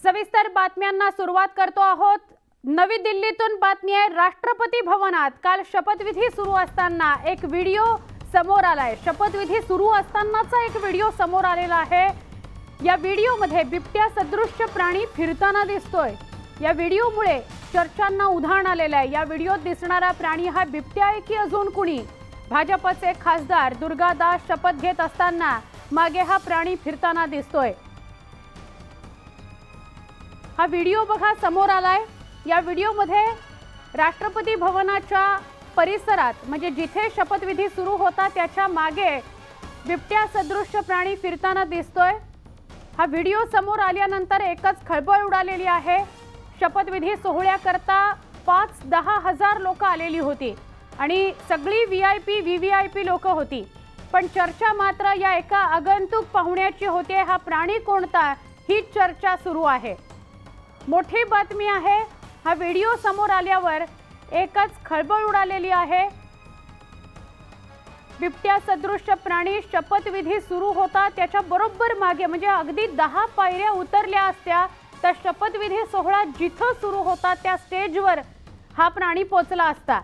सविस्तर बातम्यांना सुरुवात करतो आहोत। नवी दिल्लीतून बातमी आहे। राष्ट्रपती भवनात काल शपथविधी सुरू असताना एक व्हिडिओ समोर आलाय। शपथविधी सुरू असतानाचा एक व्हिडिओ समोर आलेला आहे। या व्हिडिओमध्ये बिबट्या सदृश्य प्राणी फिरताना दिसतोय। या व्हिडिओमुळे चर्चांना उधाण आलेलं आहे। या व्हिडिओत दिसणारा प्राणी हा बिबट्या आहे की अजून कुणी? भाजपचे खासदार दुर्गादास शपथ घेत असताना मागे हा प्राणी फिरताना दिसतोय। हा व्हिडिओ बघा समोर आलाय। या व्हिडिओमध्ये राष्ट्रपती भवनाच्या परिसरात म्हणजे जिथे शपथविधी सुरू होता त्याच्या मागे बिबट्या सदृश्य प्राणी फिरताना दिसतोय। हा व्हिडिओ समोर आल्यानंतर एकच खळबळ उडालेली आहे। शपथविधी सोहळ्याकरता 5-10 हजार लोक आलेली होती आणि सगळी व्हीआयपी व्हीव्हीआयपी लोक होती। पण चर्चा मात्र या एका आगंतुक पाहुण्याची होते। हा प्राणी कोणता ही चर्चा सुरू आहे। मोठी बातमी आहे। हा व्हिडिओ समोर आल्यावर एकच खळबळ उडालेली आहे। बिबट्या सदृश्य प्राणी शपथविधी सुरू होता त्याच्या बरोबर मागे म्हणजे अगदी 10 पायऱ्या उतरल्या असत्या तर शपथविधी सोहळा जिथे सुरू होता त्या स्टेजवर हा प्राणी पोहोचला असता।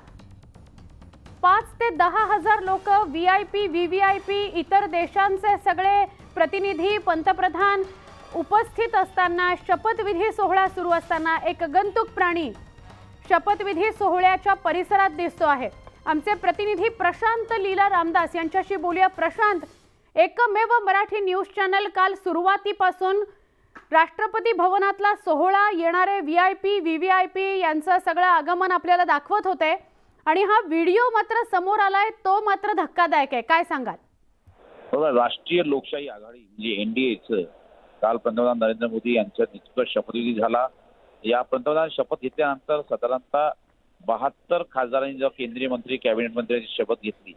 5 ते 10 हजार लोक व्हीआयपी व्हीव्हीआयपी इतर देशांचे सगळे प्रतिनिधी पंतप्रधान उपस्थित असताना शपथविधी सोहळा सुरू असताना एक आगंतुक प्राणी शपथविधी सोहळ्याच्या परिसरात दिसतो आहे। आमचे प्रतिनिधी प्रशांत लीला रामदास यांच्याशी बोलूया। प्रशांत, एकमेव मराठी न्यूज चॅनल काल सुरुवातीपासून राष्ट्रपती भवनातला सोहळा येणारे व्हीआयपी व्हीव्हीआयपी यांचं सगळं आगमन आपल्याला दाखवत होते आणि हा व्हिडिओ मात्र समोर आलाय तो मात्र धक्कादायक आहे। काय सांगाल? राष्ट्रीय लोकशाही आघाडी म्हणजे एनडीएचं काल पंतप्रधान नरेंद्र मोदी यांच्या नेतृत्वात शपथविधी झाला। या पंतप्रधान शपथ घेतल्यानंतर साधारणतः 72 खासदारांनी जेव्हा केंद्रीय मंत्री कॅबिनेट मंत्र्यांची शपथ घेतली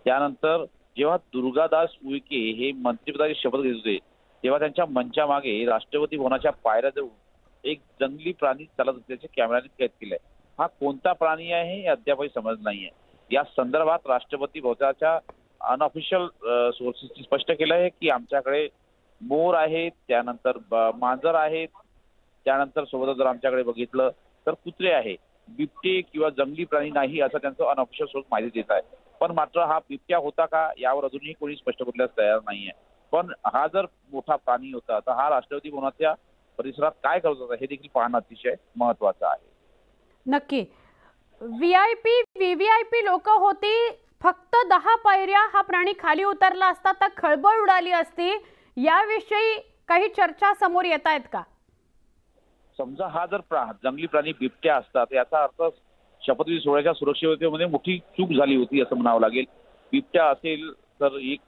त्यानंतर जेव्हा दुर्गादास उईके हे मंत्रिपदाची शपथ घेत होते तेव्हा त्यांच्या मंचा मागे राष्ट्रपती भवनाच्या पायऱ्याजवळ एक जंगली प्राणी चालत असल्याचे कॅमेऱ्याने कैद केले। हा कोणता प्राणी आहे हे अद्यापही समजलं नाहीये। या संदर्भात राष्ट्रपती भवनाच्या अनऑफिशियल सोर्सेसनी स्पष्ट केलं आहे की आमच्याकडे मोर आहेत, त्यानंतर मांजर आहेत, त्यानंतर सोबतच जर आमच्याकडे बघितलं तर कुत्रे आहे, बिबटे किंवा जंगली प्राणी नाही असं त्यांचं अनऑफिशियल सोर्स माहिती देत आहे। पण मात्र हा बिबट्या होता का यावर अजूनही कोणी स्पष्ट बोलण्यास तयार नाहीये। पण हा जर मोठा प्राणी होता तर हा राष्ट्रपती भवनाच्या परिसरात काय करत होता हे देखील पाहणं अतिशय महत्त्वाचं आहे। नक्की व्हीआयपी व्हीव्हीआयपी लोक होती। फक्त 10 पायऱ्या हा प्राणी खाली उतरला असता तर खळबळ उडाली असती। याविषयी काही चर्चा समोर येत आहेत का? समजा हा जर जंगली प्राणी बिबट्या असतात याचा अर्थ शपथविधी सोहळ्याच्या सुरक्षेमध्ये मोठी चूक झाली होती असं म्हणावं लागेल। बिबट्या असेल तर एक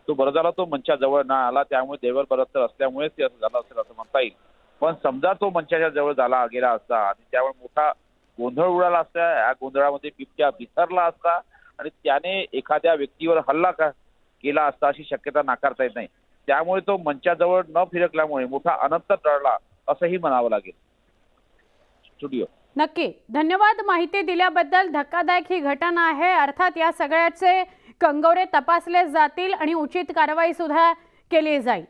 तो बरं झाला तो मंचाच्या जवळ ना आला त्यामुळे देवर बरतर असल्यामुळे ते असं झालं असेल असं म्हणता येईल। पण समजा तो मंचाच्या जवळ झाला गेला असता आणि त्यामुळे मोठा गोंधळ उडाला असता, या गोंधळामध्ये बिबट्या बिथरला असता आणि त्याने एखाद्या व्यक्तीवर हल्ला केला असता अशी शक्यता नाकारता येत नाही। त्यामुळे तो मंचाजवळ न फिरकल्यामुळे मोठा अनंत टळला असंही म्हणावं लागेल। स्टुडिओ नक्की धन्यवाद माहिती दिल्याबद्दल। धक्कादायक ही घटना आहे। अर्थात या सगळ्याचे कंगोरे तपासले जातील आणि उचित कारवाई सुद्धा केली जाईल।